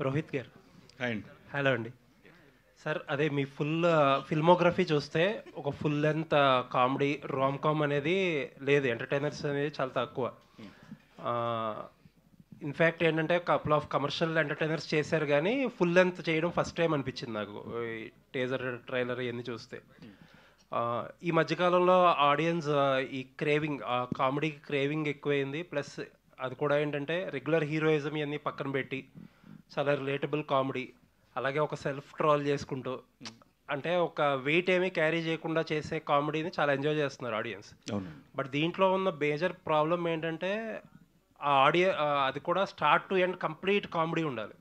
రోహిత్ గారు. And hello అండి sir. అదే మీ ఫిల్మోగ్రఫీ చూస్తే ఒక full length comedy rom com అనేది లేదు, ఎంటర్టైనర్స్ అనేది చాలా తక్కువ. ఇన్ఫ్యాక్ట్ ఏంటంటే కపుల్ ఆఫ్ కమర్షియల్ ఎంటర్టైనర్స్ చేశారు, కానీ ఫుల్ లెంత్ చేయడం ఫస్ట్ టైం అనిపించింది నాకు ఈ టీజర్ ట్రైలర్ ఇవన్నీ చూస్తే. ఈ మధ్యకాలంలో ఆడియన్స్ ఈ క్రేవింగ్, కామెడీకి క్రేవింగ్ ఎక్కువైంది. ప్లస్ అది కూడా ఏంటంటే రెగ్యులర్ హీరోయిజం ఇవన్నీ పక్కన పెట్టి చాలా రిలేటబుల్ కామెడీ, అలాగే ఒక సెల్ఫ్ ట్రోల్ చేసుకుంటూ, అంటే ఒక వెయిట్ ఏమీ క్యారీ చేయకుండా చేసే కామెడీని చాలా ఎంజాయ్ చేస్తున్నారు ఆడియన్స్. బట్ దీంట్లో ఉన్న మేజర్ ప్రాబ్లం ఏంటంటే ఆ అది కూడా start to end complete comedy ఉండాలి.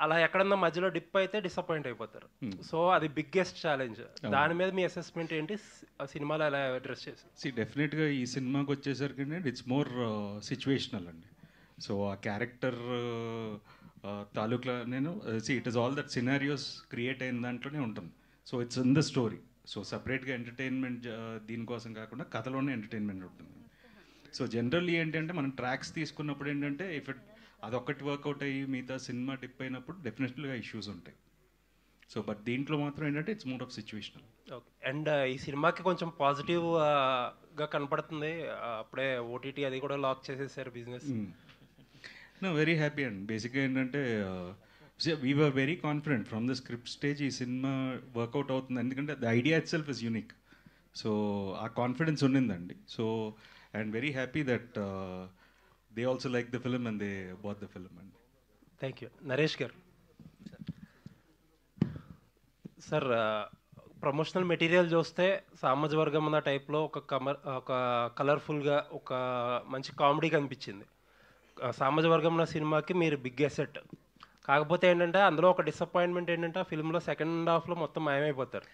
అలా ఎక్కడన్నా మధ్యలో డిప్ అయితే డిసప్పాయింట్ అయిపోతారు. సో అది బిగ్గెస్ట్ ఛాలెంజ్. దాని మీద మీ అసెస్మెంట్ ఏంటి? ఆ సినిమాలో ఎలా అడ్రస్ చేసి? డెఫినెట్గా ఈ సినిమాకి వచ్చేసరికి ఇట్స్ మోర్ సిచ్యువేషనల్ అండి. సో ఆ క్యారెక్టర్ తాలూకులో నేను it is all that scenarios create అయిన దాంట్లోనే ఉంటుంది. So it's in the story. So సపరేట్గా ఎంటర్టైన్మెంట్ దీనికోసం కాకుండా కథలోనే ఎంటర్టైన్మెంట్ ఉంటుంది. సో జనరల్లీ ఏంటంటే మనం ట్రాక్స్ తీసుకున్నప్పుడు ఏంటంటే ఇఫ్ అదొక్కటి వర్కౌట్ అయ్యి మిగతా సినిమా డిప్ అయినప్పుడు డెఫినెట్లీగా ఇష్యూస్ ఉంటాయి. సో బట్ దీంట్లో మాత్రం ఏంటంటే it's more of situational. Okay. And ఈ సినిమాకి కొంచెం పాజిటివ్గా కనపడుతుంది. అప్పుడే ఓటీటీ అది కూడా లాక్ చేసేసారు business. No, very happy and బేసిక్గా ఏంటంటే we were very confident from the script stage ఈ సినిమా వర్కౌట్ అవుతుంది, ఎందుకంటే the idea itself is unique. So ఆ కాన్ఫిడెన్స్ ఉండిందండి. So and very happy that they also like the film and they bought the film అండి. Thank you. Naresh garu. Sir, promotional material చూస్తే సామాజిక వర్గం ఉన్న టైప్లో ఒక కలర్ఫుల్గా ఒక మంచి కామెడీ కనిపించింది. సామాజిక వర్గం ఉన్న సినిమాకి మీరు బిగ్ అసెట్. కాకపోతే ఏంటంటే అందులో ఒక డిసప్పాయింట్మెంట్ ఏంటంటే ఆ ఫిల్మ్లో సెకండ్ హాఫ్లో మొత్తం మాయమైపోతారు.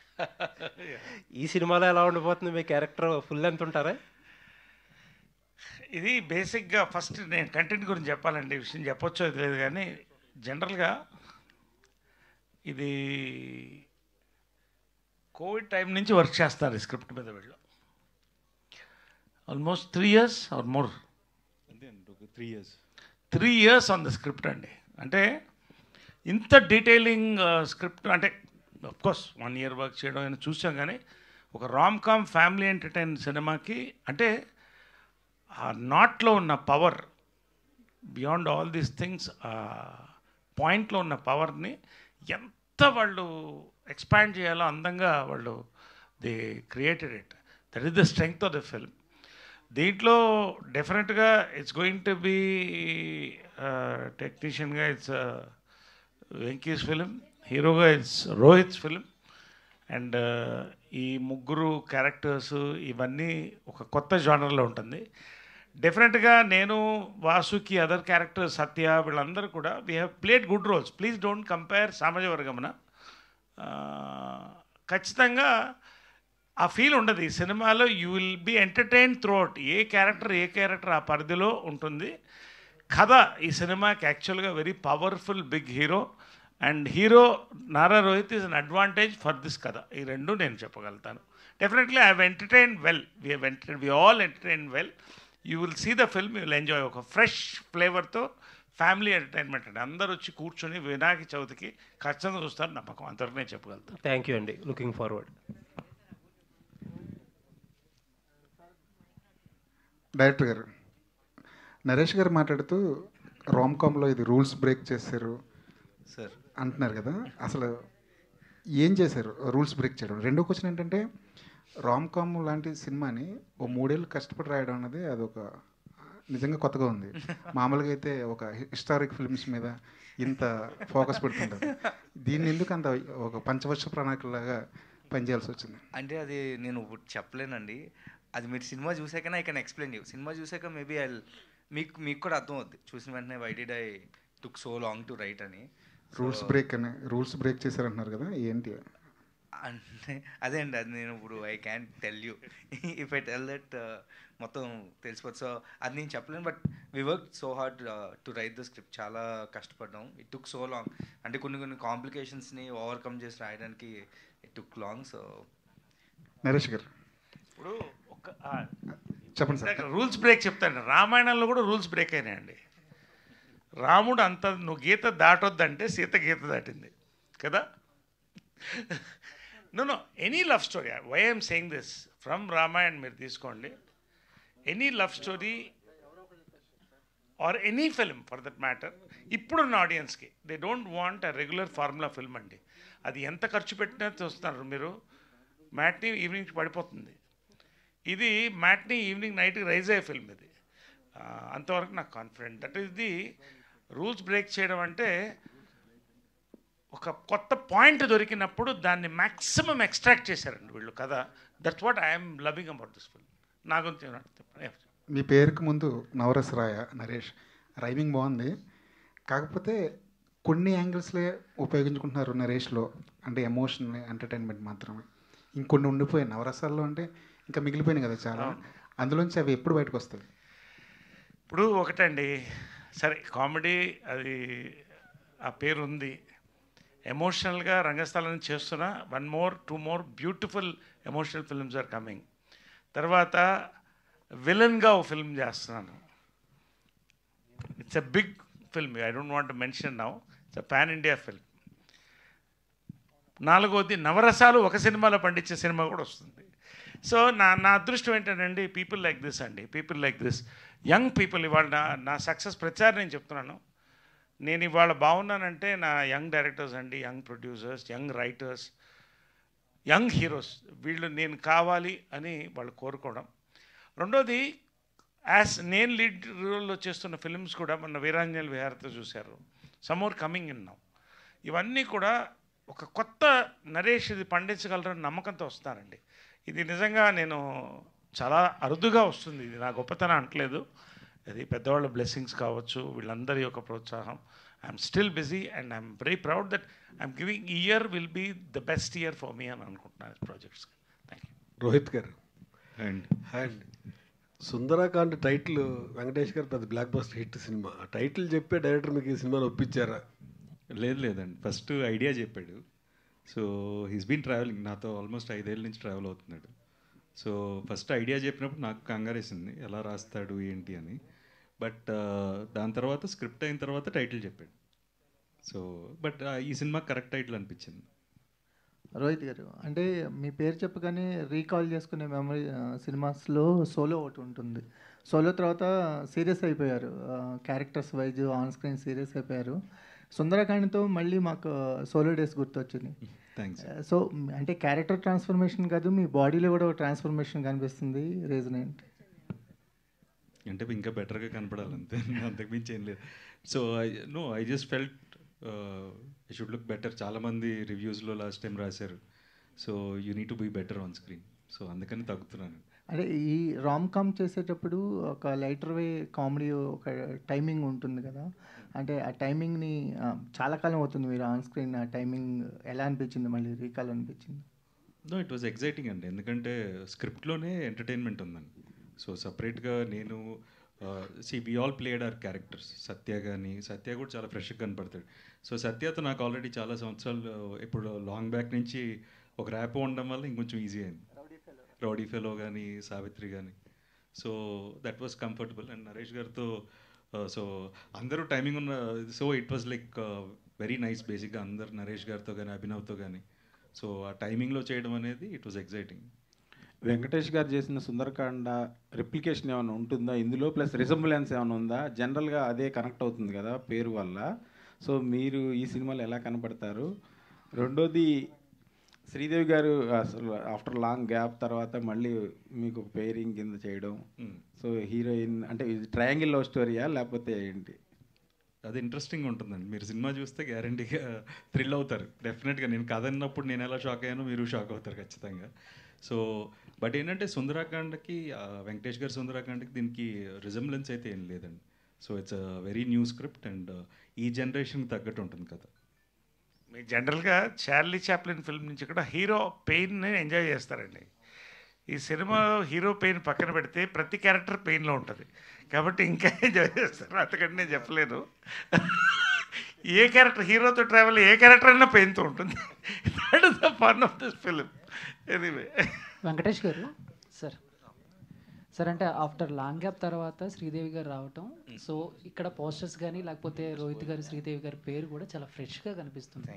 ఈ సినిమాలో ఎలా ఉండిపోతుంది మీ క్యారెక్టర్? ఫుల్ లెంత్ ఉంటారా? ఇది బేసిక్గా ఫస్ట్ నేను కంటెంట్ గురించి చెప్పాలండి. ఈ విషయం చెప్పొచ్చో తెలియదు, కానీ జనరల్గా ఇది కోవిడ్ టైం నుంచి వర్క్ చేస్తారు ఈ స్క్రిప్ట్ మీద. వీళ్ళు almost 3 years or more. 3 years on the script అండి. అంటే ఇంత డీటెయిలింగ్ స్క్రిప్ట్ అంటే అఫ్కోర్స్ 1 year వర్క్ చేయడం అని చూసాం, కానీ ఒక రామ్ కామ్ ఫ్యామిలీ ఎంటర్టైన్ సినిమాకి అంటే ఆ నాట్లో ఉన్న power, beyond all these things, పాయింట్లో ఉన్న పవర్ని ఎంత వాళ్ళు ఎక్స్పాండ్ చేయాలో అందంగా వాళ్ళు they created it. That is the strength of the film. దీంట్లో డెఫినెట్గా ఇట్స్ గోయింగ్ టు బీ టెక్నీషియన్గా ఇట్స్ వెంకీస్ ఫిలిం, హీరోగా ఇట్స్ రోహిత్స్ ఫిలిం. అండ్ ఈ ముగ్గురు క్యారెక్టర్స్ ఇవన్నీ ఒక కొత్త జానర్లో ఉంటుంది. డెఫినెట్గా నేను, వాసుకి, అదర్ క్యారెక్టర్ సత్య, వీళ్ళందరూ కూడా we have played good roles. Please don't compare సామాజిక వర్గమున. ఖచ్చితంగా ఆ ఫీల్ ఉండదు ఈ సినిమాలో. You will be entertain throughout. ఏ క్యారెక్టర్ ఆ పరిధిలో ఉంటుంది. కథ ఈ సినిమాకి యాక్చువల్గా very powerful big hero, and hero Nara Rohit is an advantage for this కథ. ఈ రెండు నేను చెప్పగలుగుతాను. Definitely I have entertain well. We all entertain well. You will see the film, you will enjoy. ఒక ఫ్రెష్ ఫ్లేవర్తో ఫ్యామిలీ ఎంటర్టైన్మెంట్ అండి. అందరూ వచ్చి కూర్చొని వినాయక చవితికి ఖచ్చితంగా చూస్తారు, నమ్మకం. అంతవరకు నేను చెప్పగలుగుతాను. థ్యాంక్ యూ అండి. Looking forward. డైరెక్టర్ గారు, నరేష్ గారు మాట్లాడుతూ రామ్ కామ్లో ఇది రూల్స్ బ్రేక్ చేశారు సార్ అంటున్నారు కదా, అసలు ఏం చేశారు రూల్స్ బ్రేక్ చేయడం? రెండో క్వశ్చన్ ఏంటంటే, రామ్ కామ్ లాంటి సినిమాని ఓ 3 ఏళ్ళు కష్టపడి రాయడం అన్నది అదొక నిజంగా కొత్తగా ఉంది. మామూలుగా అయితే ఒక హిస్టారిక్ ఫిల్మ్స్ మీద ఇంత ఫోకస్ పెడుతుంటారు. దీన్ని ఎందుకు అంత ఒక పంచవర్ష ప్రణాళికలాగా పనిచేయాల్సి వచ్చింది? అంటే అది నేను చెప్పలేనండి. అది మీరు సినిమా చూసాకనే I can explain you. Cinema చూసాక మేబీ మీకు కూడా అర్థం అవుద్ది. చూసిన వెంటనే why did I took so long to write అని. రూల్స్ బ్రేక్ చేశారంటున్నారు కదా, ఏంటి అంటే అదే అండి, అది నేను ఇప్పుడు I can tell you. If I tell that మొత్తం తెలిసిపోతుంది. సో అది నేను చెప్పలేను. But we work so hard to write the script. చాలా కష్టపడ్డాం. It took so long. అంటే కొన్ని కాంప్లికేషన్స్ని ఓవర్కమ్ చేసి రాయడానికి it took long. So Naresh గారు ఇప్పుడు చెప్పండి సార్. రూల్స్ బ్రేక్ చెప్తాను. రామాయణంలో కూడా రూల్స్ బ్రేక్ అయినాయండి. రాముడు అంత నువ్వు గీత దాటొద్దంటే సీత గీత దాటింది కదా. No any love story, why I'm saying this, from Ramayan మీరు తీసుకోండి, any love story or any film for that matter, ఇప్పుడున్న ఆడియన్స్కి they don't want a regular formula film అండి. అది ఎంత ఖర్చు పెట్టినా చూస్తున్నారు మీరు, మ్యాట్నీ ఈవినింగ్కి పడిపోతుంది. ఇది మ్యాట్నీ ఈవినింగ్ నైట్కి రైజ్ అయ్యే ఫిల్మ్ ఇది. అంతవరకు నాకు confident. That is the rules break చేయడం అంటే ఒక కొత్త పాయింట్ దొరికినప్పుడు దాన్ని మ్యాక్సిమం ఎక్స్ట్రాక్ట్ చేశారండి వీళ్ళు కదా. That's what I'm loving about this film. నా గురించి మీ పేరుకు ముందు నవరస రాయ నరేష్, రైమింగ్ బాగుంది, కాకపోతే కొన్ని యాంగిల్స్లే ఉపయోగించుకుంటున్నారు నరేష్లో, అంటే ఎమోషన్ ఎంటర్టైన్మెంట్ మాత్రమే. ఇంకొన్ని ఉండిపోయాయి నవరసాల్లో, అంటే ఇంకా మిగిలిపోయినాయి కదా చాలా, అందులోంచి అవి ఎప్పుడు బయటకు వస్తాయి? ఇప్పుడు ఒకటండి, సరే కామెడీ అది ఆ పేరు ఉంది, ఎమోషనల్గా రంగస్థలం చేస్తున్నా 1 more 2 more beautiful emotional films are coming. తర్వాత విలన్గా ఒక ఫిల్మ్ చేస్తున్నాను, it's a big film, I don't want to mention now, it's a pan India film. 4వది నవరసాలు ఒక సినిమాలో పండించే సినిమా కూడా వస్తుంది. సో నా అదృష్టం ఏంటంటే పీపుల్ లైక్ దిస్ అండి, people like this young people. ఇవాళ నా సక్సెస్ ప్రచారం నేను చెప్తున్నాను, నేను ఇవాళ బాగున్నానంటే నా యంగ్ డైరెక్టర్స్ అండి, young producers, young writers, young heroes, వీళ్ళు నేను కావాలి అని వాళ్ళు కోరుకోవడం. రెండోది నేను లీడ్ రోల్లో చేస్తున్న ఫిల్మ్స్ కూడా మొన్న వీరాంజలి విహారతో చూశారు, some more coming in now. ఇవన్నీ కూడా ఒక కొత్త నరేష్ ఇది పండించగలరని నమ్మకంతో వస్తానండి. ఇది నిజంగా నేను చాలా అరుదుగా వస్తుంది, ఇది నా గొప్పతనం అంటలేదు, అది పెద్దవాళ్ళ బ్లెస్సింగ్స్ కావచ్చు, వీళ్ళందరి యొక్క ప్రోత్సాహం. I'm still busy and I'm very proud that I'm giving year will be the best year for me అని అనుకుంటున్నాను ప్రాజెక్ట్స్. Thank you. రోహిత్ గారు and and Sundarakand title Venkatesh garu పెద్ద బ్లాక్ బస్టర్ హిట్ సినిమా, ఆ టైటిల్ చెప్పే డైరెక్టర్ మీకు ఈ సినిమాని ఒప్పించారా? లేదండి, ఫస్ట్ ఐడియా చెప్పాడు. సో హీస్ బీన్ ట్రావెలింగ్ నాతో ఆల్మోస్ట్ 5 ఏళ్ళ నుంచి ట్రావెల్ అవుతున్నాడు. సో ఫస్ట్ ఐడియా చెప్పినప్పుడు నాకు కంగారేసింది ఎలా రాస్తాడు ఏంటి అని. బట్ దాని తర్వాత స్క్రిప్ట్ అయిన తర్వాత టైటిల్ చెప్పాడు. సో బట్ ఈ సినిమా కరెక్ట్ టైటిల్ అనిపించింది. రోహిత్ గారు, అంటే మీ పేరు చెప్పగానే రీకాల్ చేసుకునే మెమరీ సినిమాస్లో సోలో ఒకటి ఉంటుంది. సోలో తర్వాత సీరియస్ అయిపోయారు, characters wise on screen serious అయిపోయారు. సుందరకాండ్తో మళ్ళీ మాకు సోలో డేస్ గుర్తొచ్చింది. థ్యాంక్స్. సో అంటే క్యారెక్టర్ ట్రాన్స్ఫర్మేషన్ కాదు, మీ బాడీలో కూడా ఒక ట్రాన్స్ఫర్మేషన్ కనిపిస్తుంది, రీజన్ ఏంటి? అంటే ఇంకా బెటర్గా కనపడాలి అంతే, అంతకుమించి ఏం లేదు. So I just felt I should look better. చాలామంది రివ్యూస్లో లాస్ట్ టైం రాశారు, so you need to be better on screen, so అందుకని తగ్గుతున్నాను. అంటే ఈ రామ్ కామ్ చేసేటప్పుడు ఒక లైటర్ వే కామెడీ ఒక టైమింగ్ ఉంటుంది కదా, అంటే ఆ టైమింగ్ని చాలా కాలం అవుతుంది మీరు ఆన్ స్క్రీన్, ఆ టైమింగ్ ఎలా అనిపించింది, మళ్ళీ రీకాల్ అనిపించింది? నో, ఇట్ వాజ్ ఎగ్జైటింగ్ అండి, ఎందుకంటే స్క్రిప్ట్లోనే ఎంటర్టైన్మెంట్ ఉందండి. సో సపరేట్గా నేను we all played our characters. Satya కూడా చాలా ఫ్రెష్గా కనపడతాడు. సో సత్యతో నాకు ఆల్రెడీ చాలా సంవత్సరాలు ఇప్పుడు లాంగ్ బ్యాక్ నుంచి ఒక ర్యాప్ ఉండడం వల్ల ఇంకొంచెం ఈజీ అయింది. రౌడీ ఫెలో కానీ సావిత్రి కానీ, so that was comfortable. And Naresh గారితో సో అందరూ టైమింగ్ ఉన్న, so it was like very nice. బేసిక్గా అందరు నరేష్ గారితో కానీ అభినవ్తో కానీ, సో ఆ టైమింగ్లో చేయడం అనేది ఇట్ వాజ్ ఎగ్జైటింగ్. వెంకటేష్ గారు చేసిన సుందరకాండ రిప్లికేషన్ ఏమైనా ఉంటుందా ఇందులో, ప్లస్ రిజంబులెన్స్ ఏమైనా ఉందా? జనరల్గా అదే కనెక్ట్ అవుతుంది కదా పేరు వల్ల, సో మీరు ఈ సినిమాలో ఎలా కనపడతారు? రెండోది, శ్రీదేవి గారు అసలు ఆఫ్టర్ లాంగ్ గ్యాప్ తర్వాత మళ్ళీ మీకు పేరింగ్ కింద చేయడం, సో హీరోయిన్ అంటే ఇది ట్రయాంగిల్ లవ్ స్టోరీయా లేకపోతే ఏంటి? అది ఇంట్రెస్టింగ్ ఉంటుందండి, మీరు సినిమా చూస్తే గ్యారంటీగా థ్రిల్ అవుతారు డెఫినెట్గా. నేను కథ అన్నప్పుడు నేను ఎలా షాక్ అయ్యానో మీరు షాక్ అవుతారు ఖచ్చితంగా. సో బట్ ఏంటంటే సుందరాకాండకి వెంకటేష్ గారి సుందరాకాండకి దీనికి రిజంబ్లెన్స్ అయితే ఏం లేదండి. So it's a very new script and ఈ జనరేషన్కి తగ్గట్టు ఉంటుంది కదా. మీరు జనరల్గా చార్లీ చాప్లిన్ ఫిల్మ్ నుంచి కూడా హీరో పెయిన్ని ఎంజాయ్ చేస్తారండి. ఈ సినిమా హీరో పెయిన్ పక్కన పెడితే ప్రతి క్యారెక్టర్ పెయిన్లో ఉంటుంది కాబట్టి ఇంకా ఎంజాయ్ చేస్తారు, అంతకంటే నేను చెప్పలేను. ఏ క్యారెక్టర్ హీరోతో ట్రావెల్ ఏ క్యారెక్టర్ అయినా పెయిన్తో ఉంటుంది. That is the fun of this film. Anyway Venkatesh గారు, సార్ సార్ అంటే ఆఫ్టర్ లాంగ్ గ్యాప్ తర్వాత శ్రీదేవి గారు రావటం, సో ఇక్కడ పోస్టర్స్ కానీ లేకపోతే రోహిత్ గారు శ్రీదేవి గారి పేరు కూడా చాలా ఫ్రెష్గా కనిపిస్తుంది.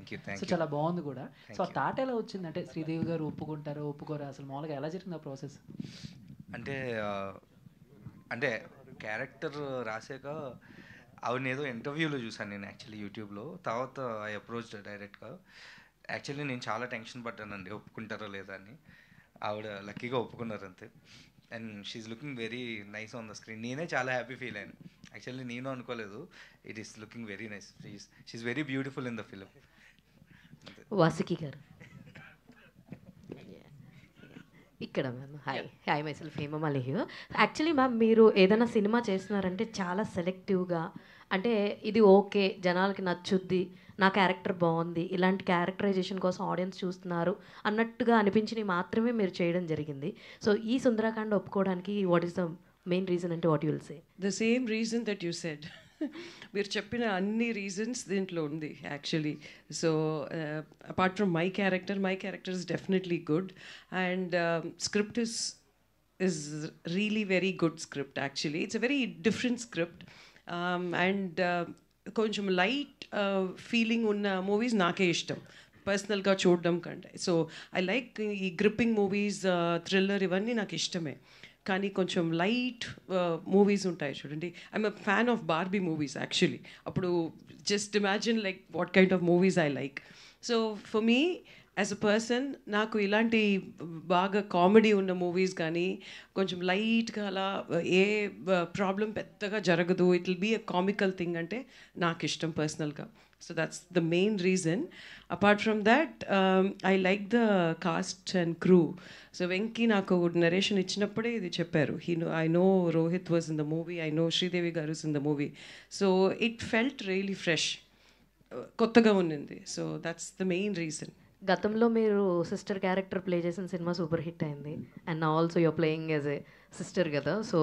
సో చాలా బాగుంది కూడా. సో ఆ థాట్ ఎలా వచ్చింది, అంటే శ్రీదేవి గారు ఒప్పుకుంటారో ఒప్పుకోరా, అసలు మామూలుగా ఎలా జరిగింది ఆ ప్రాసెస్? అంటే క్యారెక్టర్ రాసాక ఆవిడని ఏదో ఇంటర్వ్యూలో చూసాను నేను యాక్చువల్లీ యూట్యూబ్లో. తర్వాత ఐ అప్రోచ్ డైరెక్ట్గా. యాక్చువల్లీ నేను చాలా టెన్షన్ పడ్డానండి ఒప్పుకుంటారో లేదా అని. ఆవిడ లక్కీగా ఒప్పుకున్నారు అంతే. And she's looking very nice on the screen. నేనే చాలా హ్యాపీ ఫీల్ అయ్యాను. యాక్చువల్లీ నేను అనుకోలేదు. It is looking very nice. She's very beautiful in the film. Vasuki garu ఇక్కడ ma'am. Hi myself Hema Malihi. Actually ma'am మీరు ఏదైనా సినిమా చేస్తున్నారంటే చాలా సెలెక్టివ్గా, అంటే ఇది ఓకే జనాలకి నచ్చుద్ది, నా క్యారెక్టర్ బాగుంది, ఇలాంటి క్యారెక్టరైజేషన్ కోసం ఆడియన్స్ చూస్తున్నారు అన్నట్టుగా అనిపించినవి మాత్రమే మీరు చేయడం జరిగింది. సో ఈ సుందరకాండ ఒప్పుకోవడానికి what is the main reason అంటే what you will say? The same reason that you said. మీరు చెప్పిన అన్ని రీజన్స్ దీంట్లో ఉంది actually. So apart from my character is definitely good, and script is really very good script actually. It's a very different script, and కొంచెం light feeling ఉన్న movies నాకే ఇష్టం పర్సనల్గా చూడడం కంటే. సో ఐ లైక్ ఈ గ్రిప్పింగ్ మూవీస్, థ్రిల్లర్ ఇవన్నీ నాకు ఇష్టమే. కానీ కొంచెం లైట్ మూవీస్ ఉంటాయి చూడండి. I'm a fan of Barbie movies actually. అప్పుడు just imagine like what kind of movies I like. So for me as a person నాకు ఇలాంటి బాగా కామెడీ ఉన్న మూవీస్ కానీ కొంచెం లైట్గా అలా ఏ ప్రాబ్లం పెద్దగా జరగదు, it will be a comical thing అంటే నాకు ఇష్టం పర్సనల్గా. So that's the main reason. Apart from that I like the cast and crew. So Venky నాకు నరేషన్ ఇచ్చినప్పుడే ఇది చెప్పారు, I know Rohit was in the movie, I know Sridevi garu is in the movie. So it felt really fresh, కొత్తగా ఉన్నింది. So that's the main reason. గతంలో మీరు sister character play చేసిన సినిమా సూపర్ హిట్ అయింది, and also your playing as a sister కదా. So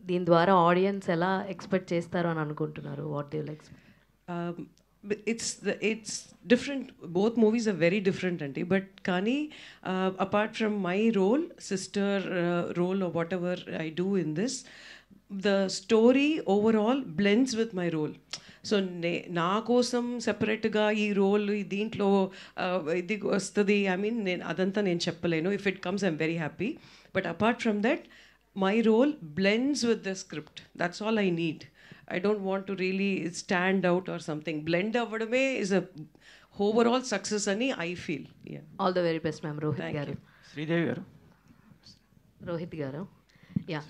దీని ద్వారా ఆడియన్స్ ఎలా ఎక్స్పెక్ట్ చేస్తారు అని అనుకుంటున్నారు? What do you expect? it's different. Both movies are very different anti, but kani apart from my role, sister role or whatever I do in this, the story overall blends with my role. So నా కోసం సెపరేట్గా ఈ role దీంట్లో ఇది వస్తుంది, I mean అదంతా నేను చెప్పలేను. If it comes I'm very happy, but apart from that my role blends with the script. That's all I need. I don't want to really stand out or something. Blend avadame is a overall success ani I feel. Yeah. All the very best, ma'am. Rohit garu. Sridevi garu. Rohit garu. Yeah.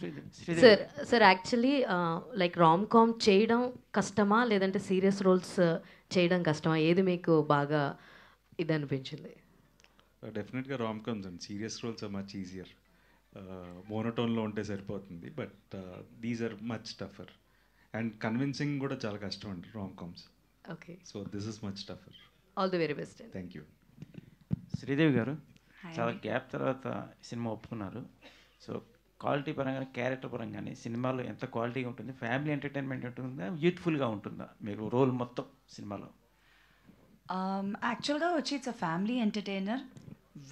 Sir, actually like rom-com చేయడం కష్టమా లేదంటే serious roles చేయడం కష్టమా? ఏది మీకు బాగా ఇది అనిపించింది? డెఫినెట్గా rom coms and serious roles are much easier. మోనోటోన్లో ఉంటే సరిపోతుంది, but these are much tougher. And convincing కూడా చాలా కష్టం అండి rom coms. Okay. So this is much tougher. All the very best. Thank you. Sridevi garu చాలా గ్యాప్ తర్వాత సినిమా ఒప్పుకున్నారు. సో క్వాలిటీ పరంగా క్యారెక్టర్ పరంగానే సినిమాలో ఎంత క్వాలిటీగా ఉంటుంది? ఫ్యామిలీ ఎంటర్టైన్మెంట్ ఉంటుందా, యూత్ఫుల్గా ఉంటుందా మీకు రోల్ మొత్తం సినిమాలో? యాక్చువల్గా వచ్చి it's a family entertainer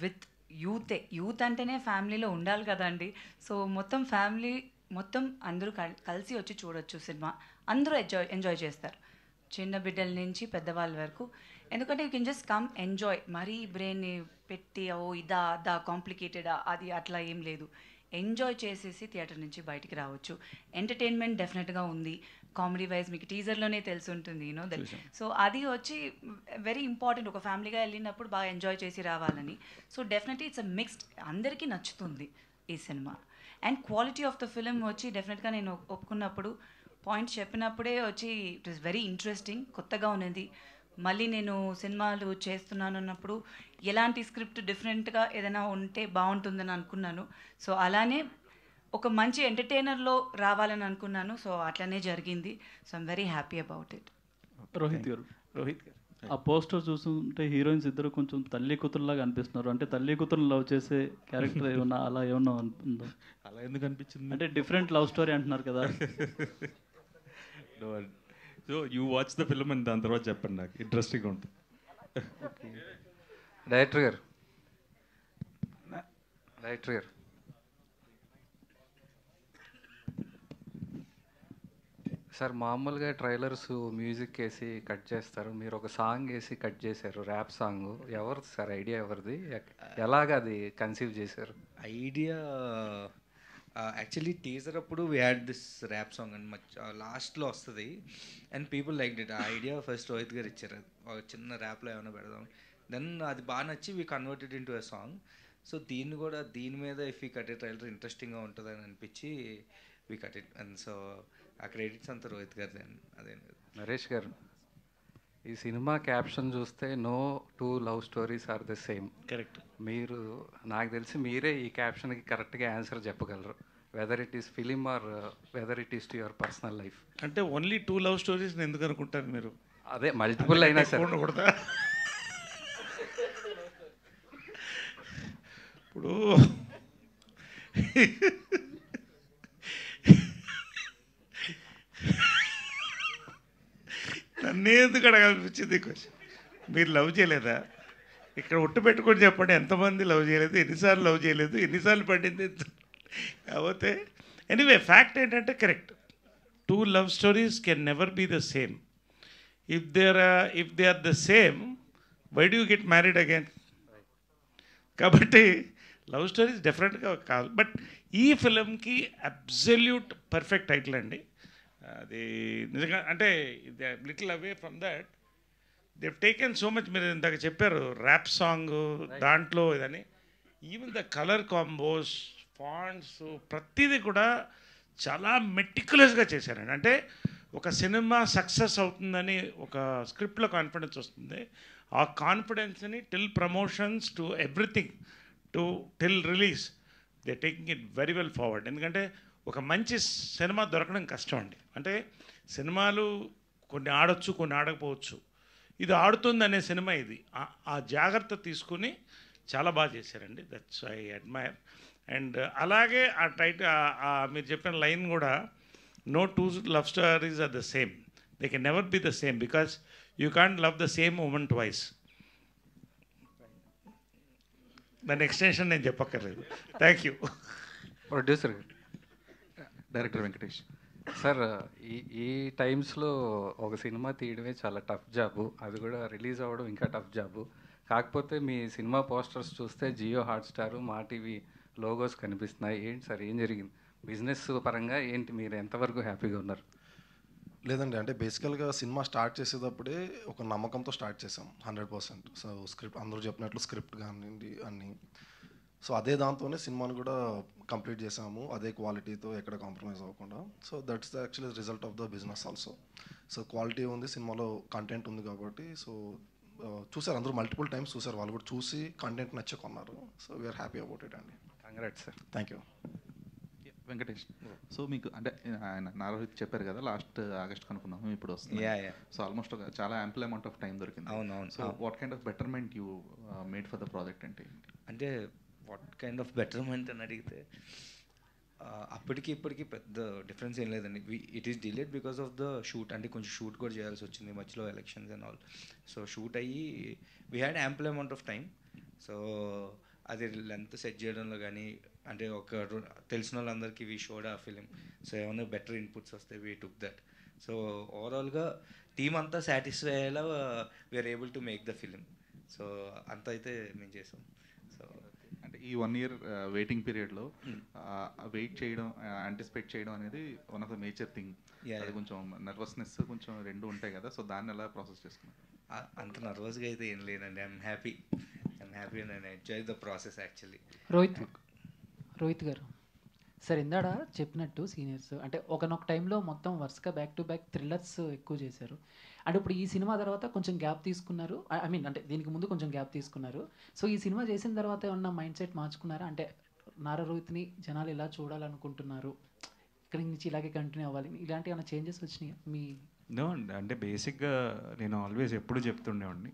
with యూతే. యూత్ అంటేనే ఫ్యామిలీలో ఉండాలి కదండి. సో మొత్తం ఫ్యామిలీ మొత్తం అందరూ కలిసి వచ్చి చూడొచ్చు సినిమా. అందరూ ఎంజాయ్ చేస్తారు, చిన్న బిడ్డల నుంచి పెద్దవాళ్ళ వరకు. ఎందుకంటే you can just come enjoy. మరీ బ్రెయిన్ని పెట్టి ఓ ఇదా అదా కాంప్లికేటెడా అది అట్లా ఏం లేదు. ఎంజాయ్ చేసేసి థియేటర్ నుంచి బయటికి రావచ్చు. ఎంటర్టైన్మెంట్ డెఫినెట్గా ఉంది. కామెడీ వైజ్ మీకు టీజర్లోనే తెలిసి ఉంటుంది, యూనో దట్. సో అది వచ్చి వెరీ ఇంపార్టెంట్. ఒక ఫ్యామిలీగా వెళ్ళినప్పుడు బాగా ఎంజాయ్ చేసి రావాలని. So definitely it's a mixed, అందరికీ నచ్చుతుంది ఈ cinema. And quality of the film వచ్చి డెఫినెట్గా నేను ఒప్పుకున్నప్పుడు పాయింట్ చెప్పినప్పుడే వచ్చి ఇట్ ఈస్ వెరీ ఇంట్రెస్టింగ్, కొత్తగా ఉన్నది. మళ్ళీ నేను సినిమాలు చేస్తున్నాను అన్నప్పుడు ఎలాంటి స్క్రిప్ట్ డిఫరెంట్గా ఏదైనా ఉంటే బాగుంటుందని అనుకున్నాను. సో అలానే ఒక మంచి ఎంటర్టైనర్లో రావాలని అనుకున్నాను. సో అట్లనే జరిగింది. So I'm very happy about it. Rohit గారు, ఆ పోస్టర్ చూస్తుంటే హీరోయిన్స్ ఇద్దరు కొంచెం తల్లి కూతురులాగా అనిపిస్తున్నారు. అంటే తల్లి కూతురుని లవ్ చేసే క్యారెక్టర్ ఏమన్నా అలా ఏమన్నా ఉందో? అలా ఎందుకు అనిపించింది? అంటే డిఫరెంట్ లవ్ స్టోరీ అంటున్నారు కదా. So you watch the film and దాని తర్వాత చెప్పండి, నాకు ఇంట్రెస్టింగ్గా ఉంటుంది. డైరెక్టర్ గారు సార్ మామూలుగా ట్రైలర్స్ మ్యూజిక్ వేసి కట్ చేస్తారు, మీరు ఒక సాంగ్ వేసి కట్ చేశారు, ర్యాప్ సాంగ్. ఎవరిది సార్ ఐడియా, ఎవరిది, ఎలాగ అది కన్సీవ్ చేశారు? ఐడియా యాక్చువల్లీ టీజర్ అప్పుడు we had this rap song and లాస్ట్లో వస్తుంది అండ్ పీపుల్ లైక్ ఇట్. ఆ ఐడియా ఫస్ట్ రోహిత్ గారు ఇచ్చారు, ఒక చిన్న ర్యాప్లో ఏమైనా పెడదాం. దెన్ అది బాగా నచ్చి we converted in to a song. So దీన్ని కూడా దీని మీద ఇఫ్ ఈ కట్ ట్రైలర్ ఇంట్రెస్టింగ్గా ఉంటుందని అనిపించి we cut it. And so ఆ క్రెడిట్స్ అంతా రోహిత్ గారిది. అదే నరేష్ గారు, ఈ సినిమా క్యాప్షన్ చూస్తే no two love stories are the same. Correct. మీరు, నాకు తెలిసి మీరే ఈ క్యాప్షన్కి కరెక్ట్గా ఆన్సర్ చెప్పగలరు, whether it is film or whether it is to your personal life. అంటే ఓన్లీ 2 లవ్ స్టోరీస్ ఎందుకు అనుకుంటారు మీరు? అదే మల్టిపుల్ అయినా సరే ఉండకూడదా? ఇప్పుడు నన్ను ఎందుకు అడగాలనిపించింది క్వశ్చన్. మీరు లవ్ చేయలేదా? ఇక్కడ ఒట్టు పెట్టుకొని చెప్పండి, ఎంతమంది లవ్ చేయలేదు, ఎన్నిసార్లు లవ్ చేయలేదు, ఎన్నిసార్లు పడింది. కాకపోతే ఎనీవే ఫ్యాక్ట్ ఏంటంటే correct, 2 love stories can never be the same. If they are the same, why do you get married again? కాబట్టి లవ్ స్టోరీస్ డెఫినెట్గా కాదు. బట్ ఈ ఫిలింకి అబ్సల్యూట్ పర్ఫెక్ట్ టైటిల్ అండి. అది నిజంగా అంటే little away from that they've taken so much. మీరు ఇందాక చెప్పారు ర్యాప్ సాంగ్ దాంట్లో ఇదని, even the colour combos, fonts, ప్రతిదీ కూడా చాలా మెటిక్యులస్గా చేశారండి. అంటే ఒక సినిమా సక్సెస్ అవుతుందని ఒక స్క్రిప్ట్లో కాన్ఫిడెన్స్ వస్తుంది. ఆ కాన్ఫిడెన్స్ని till promotions to everything to till release they taking it very well forward. ఎందుకంటే ఒక మంచి సినిమా దొరకడం కష్టం అండి. అంటే సినిమాలు కొన్ని ఆడొచ్చు, కొన్ని ఆడకపోవచ్చు. ఇది ఆడుతుంది అనే సినిమా ఇది. ఆ జాగ్రత్త తీసుకుని చాలా బాగా చేశారండి. That's I admire. అండ్ అలాగే ఆ మీరు చెప్పిన లైన్ కూడా, no 2 love stories are the same, they can never be the same because you can't love the same woman twice. దాని ఎక్స్టెన్షన్ నేను చెప్పక్కర్లేదు. Thank you. Producer, director Venkatesh sir, ఈ టైమ్స్లో ఒక సినిమా తీయడమే చాలా టఫ్ జాబు, అది కూడా రిలీజ్ అవ్వడం ఇంకా టఫ్ జాబు. కాకపోతే మీ సినిమా పోస్టర్స్ చూస్తే జియో హాట్స్టార్, మా టీవీ లోగోస్ కనిపిస్తున్నాయి. ఏంటి సార్, ఏం జరిగింది బిజినెస్ పరంగా? ఏంటి, మీరు ఎంతవరకు హ్యాపీగా ఉన్నారు? లేదండి, అంటే బేసికల్గా సినిమా స్టార్ట్ చేసేటప్పుడే ఒక నమ్మకంతో స్టార్ట్ చేసాం 100%. సో స్క్రిప్ట్ అందరూ చెప్పినట్లు స్క్రిప్ట్ కానివ్వండి అన్నీ, సో అదే దాంతోనే సినిమాను కూడా కంప్లీట్ చేసాము, అదే క్వాలిటీతో ఎక్కడ కాంప్రమైజ్ అవ్వకుండా. So that's the actually result of the business also. So quality ఉంది, సినిమాలో కంటెంట్ ఉంది కాబట్టి. సో చూసారు అందరూ, మల్టిపుల్ టైమ్స్ చూసారు, వాళ్ళు కూడా చూసి కంటెంట్ నచ్చి కొన్నారు. So we are happy about it అండి. Congrats sir. Thank you. Venkatesh, so మీకు అంటే ఆయన నారోహిత్ చెప్పారు కదా, లాస్ట్ ఆగస్ట్ కనుక్కున్నాము, ఇప్పుడు వస్తుంది. సో ఆల్మోస్ట్ చాలా యాంపుల్ అమౌంట్ ఆఫ్ టైం దొరికింది. అవునవును. So what kind of betterment you made for the project అంటే వాట్ కైండ్ ఆఫ్ బెటర్మెంట్ అని అడిగితే అప్పటికి ఇప్పటికి పెద్ద డిఫరెన్స్ ఏం లేదండి. It is delayed because of the shoot. అంటే కొంచెం షూట్ కూడా చేయాల్సి వచ్చింది మధ్యలో, elections and all. So shoot అయ్యి we had ample amount of time. So అది లెంత్ సెట్ చేయడంలో కానీ, అంటే ఒక తెలిసిన వాళ్ళందరికీ we showed a film. So ఏమైనా బెటర్ ఇన్పుట్స్ వస్తే వీ టుక్ దట్. సో ఓవరాల్గా టీమ్ అంతా సాటిస్ఫై అయ్యేలా we are able to make the film. So అంత అయితే మేము చేసాం. సో అంటే ఈ 1 year వెయిటింగ్ పీరియడ్లో వెయిట్ చేయడం, యాంటిసిపేట్ చేయడం అనేది one of the major thing. అది కొంచెం నర్వస్నెస్ కొంచెం రెండు ఉంటాయి కదా, సో దాన్ని ఎలా ప్రాసెస్ చేసుకున్నారు? అంత నర్వస్గా అయితే ఏం లేదండి. I'm happy and I enjoy the process actually. Rohit గారు సార్, ఇందాడ చెప్పినట్టు సీనియర్స్ అంటే ఒకనొక టైంలో మొత్తం వరుసగా బ్యాక్ టు బ్యాక్ థ్రిల్లర్స్ ఎక్కువ చేశారు. అంటే ఇప్పుడు ఈ సినిమా తర్వాత కొంచెం గ్యాప్ తీసుకున్నారు, ఐ మీన్ అంటే దీనికి ముందు కొంచెం గ్యాప్ తీసుకున్నారు. సో ఈ సినిమా చేసిన తర్వాత ఏమన్నా మైండ్ సెట్ మార్చుకున్నారా? అంటే నారా రోహిత్ని జనాలు ఇలా చూడాలనుకుంటున్నారు, ఇక్కడి నుంచి ఇలాగే కంటిన్యూ అవ్వాలి, ఇలాంటి ఏమైనా చేంజెస్ వచ్చినాయి మీ? నో, అంటే బేసిక్గా నేను ఆల్వేస్ ఎప్పుడు చెప్తుండేవాడిని,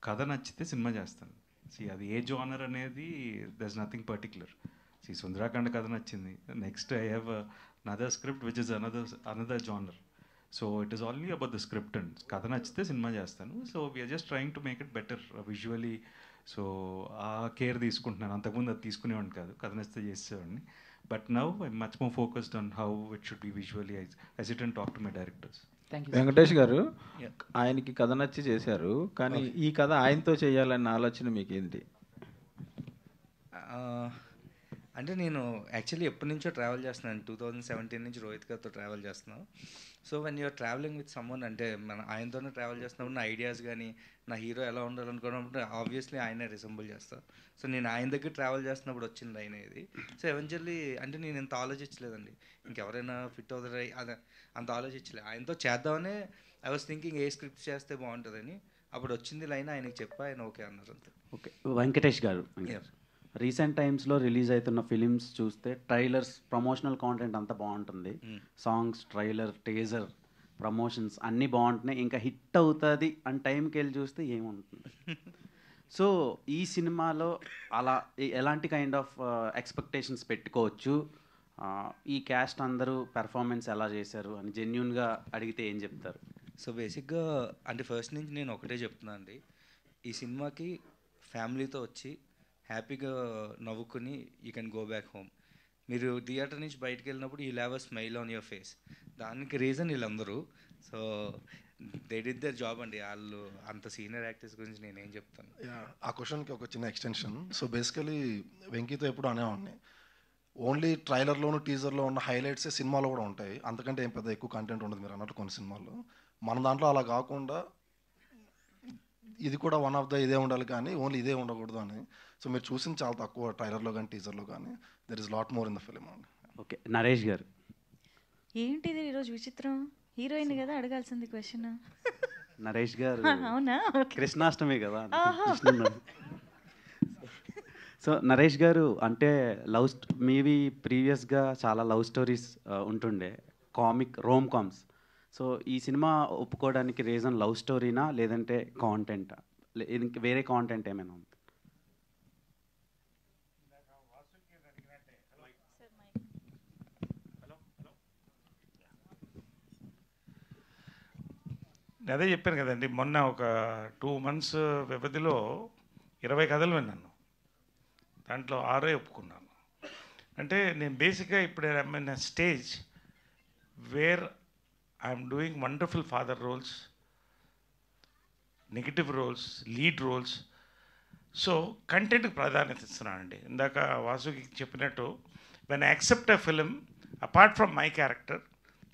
కథ నచ్చితే సినిమా చేస్తాను. అది ఏ జోనర్ అనేది దర్స్ నథింగ్ పర్టిక్యులర్. సుందరాకాండ కథ నచ్చింది, next I have another script which is another genre. So it is only about the script and కథ నచ్చితే సినిమా చేస్తాను. So we are just trying to make it better visually. So ఆ కేర్ తీసుకుంటున్నాను. అంతకుముందు అది తీసుకునేవాడిని కాదు, కథ నచ్చితే చేసేవాడిని. But now I'm much more focused on how it should be visually I sit and talk to my directors. Venkatesh garu, ఆయనకి కథ నచ్చి చేశారు, కానీ ఈ కథ ఆయనతో చేయాలన్న ఆలోచన మీకేంటి? అంటే నేను యాక్చువల్లీ ఎప్పటి నుంచో ట్రావెల్ చేస్తున్నాను, 2017 నుంచి రోహిత్ గారితో ట్రావెల్ చేస్తున్నాను. So when you're traveling with someone, అంటే మన ఆయనతోనే ట్రావెల్ చేస్తున్నప్పుడు నా ఐడియాస్ కానీ నా హీరో ఎలా ఉండాలనుకున్నప్పుడు ఆబ్వియస్లీ ఆయనే రిసెంబుల్ చేస్తాను. సో నేను ఆయన దగ్గర ట్రావెల్ చేస్తున్నప్పుడు వచ్చింది ఆయన ఇది. సో ఎవెన్చువల్లీ అంటే నేను ఇంత ఆలోచించలేదండి, ఇంకెవరైనా ఫిట్ అవుతారా అదే అంత ఆలోచించలేదు. ఆయనతో చేద్దామనే I was thinking a script చేస్తే బాగుంటుందని. అప్పుడు వచ్చింది లైన్ ఆయనకి చెప్పా, ఆయన ఓకే అన్నారు అంతే. ఓకే, వెంకటేష్ గారు, రీసెంట్ టైమ్స్లో రిలీజ్ అవుతున్న ఫిలిమ్స్ చూస్తే ట్రైలర్స్, ప్రమోషనల్ కాంటెంట్ అంతా బాగుంటుంది, సాంగ్స్, ట్రైలర్, టీజర్, ప్రమోషన్స్ అన్నీ బాగుంటున్నాయి, ఇంకా హిట్ అవుతుంది అని టైంకి వెళ్ళి చూస్తే ఏముంటుంది. సో ఈ సినిమాలో అలా ఎలాంటి కైండ్ ఆఫ్ ఎక్స్పెక్టేషన్స్ పెట్టుకోవచ్చు, ఈ క్యాస్ట్ అందరూ పెర్ఫార్మెన్స్ ఎలా చేశారు అని జెన్యున్గా అడిగితే ఏం చెప్తారు? సో బేసిక్గా అంటే ఫస్ట్ నుంచి నేను ఒకటే చెప్తున్నాను అండి, ఈ సినిమాకి ఫ్యామిలీతో వచ్చి హ్యాపీగా నవ్వుకుని you can go back home. మీరు థియేటర్ నుంచి బయటకు వెళ్ళినప్పుడు you have a smile on your face. దానికి రీజన్ వీళ్ళందరూ. So they did their job అండి. వాళ్ళు అంత సీనియర్ యాక్టర్స్ గురించి నేనేం చెప్తాను. ఆ క్వశ్చన్కి ఒక చిన్న ఎక్స్టెన్షన్. సో బేసికలీ వెంకీతో ఎప్పుడు అనేవాడిని, ఓన్లీ ట్రైలర్లోను టీజర్లో ఉన్న హైలైట్సే సినిమాలో కూడా ఉంటాయి, అంతకంటే ఏం పెద్ద ఎక్కువ కంటెంట్ ఉండదు మీరు అన్నట్టు కొన్ని సినిమాల్లో. మన దాంట్లో అలా కాకుండా ఇది కూడా వన్ ఆఫ్ ద ఇదే ఉండాలి కానీ ఓన్లీ ఇదే ఉండకూడదు అని. సో మీరు చూసింది చాలా తక్కువ ట్రైలర్లో కానీ టీజర్లో కానీ, there is lot more in the film అండి. ఓకే, నరేష్ గారు. ఏంటిది ఈరోజు విచిత్రం, హీరోయిన్ కదా అడగాల్సింది క్వశ్చన్. నరేష్ గారు అవునా, కృష్ణాష్టమి కదా. సో నరేష్ గారు, అంటే మీవి ప్రీవియస్గా చాలా లవ్ స్టోరీస్ ఉంటుండే, కామిక్ రోమ్ కామ్స్. సో ఈ సినిమా ఒప్పుకోవడానికి రీజన్ లవ్ స్టోరీనా లేదంటే కాంటెంటా, వేరే కాంటెంట్ ఏమైనా ఉంది? అదే చెప్పాను కదండి, మొన్న ఒక 2 months వ్యవధిలో 20 కథలు విన్నాను, దాంట్లో 6 ఒప్పుకున్నాను. అంటే నేను బేసిక్గా ఇప్పుడు I'm in a stage where I'm doing wonderful father roles, negative roles, lead roles. So కంటెంట్కి ప్రాధాన్యత ఇస్తున్నానండి. ఇందాక వాసుకి చెప్పినట్టు, when I accept a film apart from my character,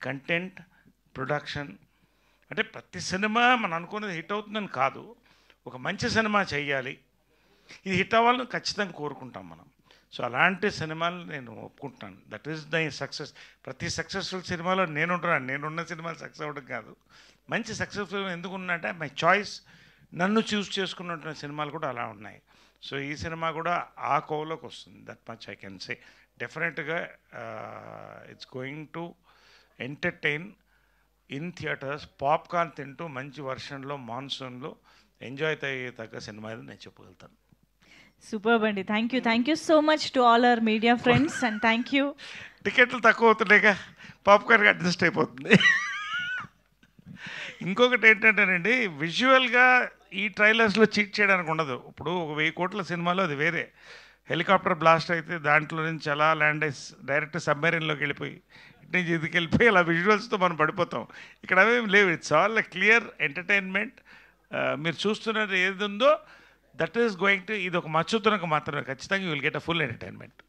content, production, అంటే ప్రతి సినిమా మనం అనుకున్నది హిట్ అవుతుందని కాదు, ఒక మంచి సినిమా చేయాలి, ఇది హిట్ అవ్వాలని ఖచ్చితంగా కోరుకుంటాం మనం. సో అలాంటి సినిమాలు నేను ఒప్పుకుంటాను. That is the success. ప్రతి సక్సెస్ఫుల్ సినిమాలో నేనున్న సినిమాలు సక్సెస్ అవ్వడం కాదు, మంచి సక్సెస్ఫుల్ ఎందుకు ఉన్నంటే మై చాయిస్, నన్ను చూస్ చేసుకున్నటువంటి సినిమాలు కూడా అలా ఉన్నాయి. సో ఈ సినిమా కూడా ఆ కోవలోకి వస్తుంది. That much I can say. డెఫినెట్గా it's going to entertain in theatres. Popcorn తింటూ మంచి వర్షన్లో, మాన్సూన్లో ఎంజాయ్ తగ్గ సినిమా అని నేను చెప్పగలుగుతాను. సూపర్ అండి, thank you so much to all our media friends and thank you. టికెట్లు తక్కువ అవుతున్నాయిగా, పాప్కార్న్కి అడ్జస్ట్ అయిపోతుంది. ఇంకొకటి ఏంటంటేనండి, విజువల్గా ఈ ట్రైలర్స్లో చీట్ చేయడానికి ఉండదు. ఇప్పుడు ఒక 1000 కోట్ల సినిమాలో అది వేరే. హెలికాప్టర్ బ్లాస్ట్ అయితే దాంట్లో నుంచి అలా ల్యాండ్ అయ్యి డైరెక్ట్ సబ్మెరీన్లోకి వెళ్ళిపోయి ఇటు నుంచి ఇదికి వెళ్ళిపోయి అలా విజువల్స్తో మనం పడిపోతాం. ఇక్కడ అవేం లేవు. It's all clear entertainment. మీరు చూస్తున్నది ఏది ఉందో దట్ ఈస్ గోయింగ్ టు, ఇది ఒక మచ్చుతునకు మాత్రమే, ఖచ్చితంగా you will get a full entertainment.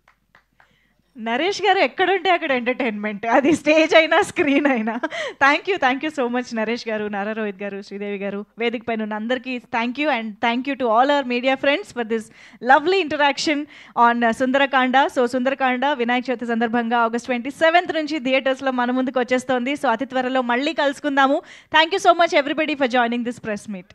Naresh గారు ఎక్కడుంటే అక్కడ ఎంటర్టైన్మెంట్, అది స్టేజ్ అయినా స్క్రీన్ అయినా. Thank you so much Naresh గారు, నారా రోహిత్ గారు, శ్రీదేవి గారు, వేదిక పైన ఉన్న అందరికీ thank you. And thank you to all our media friends for this lovely interaction on Sundarakanda. So Sundarakanda Vinayaka Chavithi సందర్భంగా August 27th నుంచి థియేటర్స్లో మన ముందుకు వచ్చేస్తోంది. సో అతి త్వరలో మళ్ళీ కలుసుకుందాము. Thank you so much everybody for joining this press meet.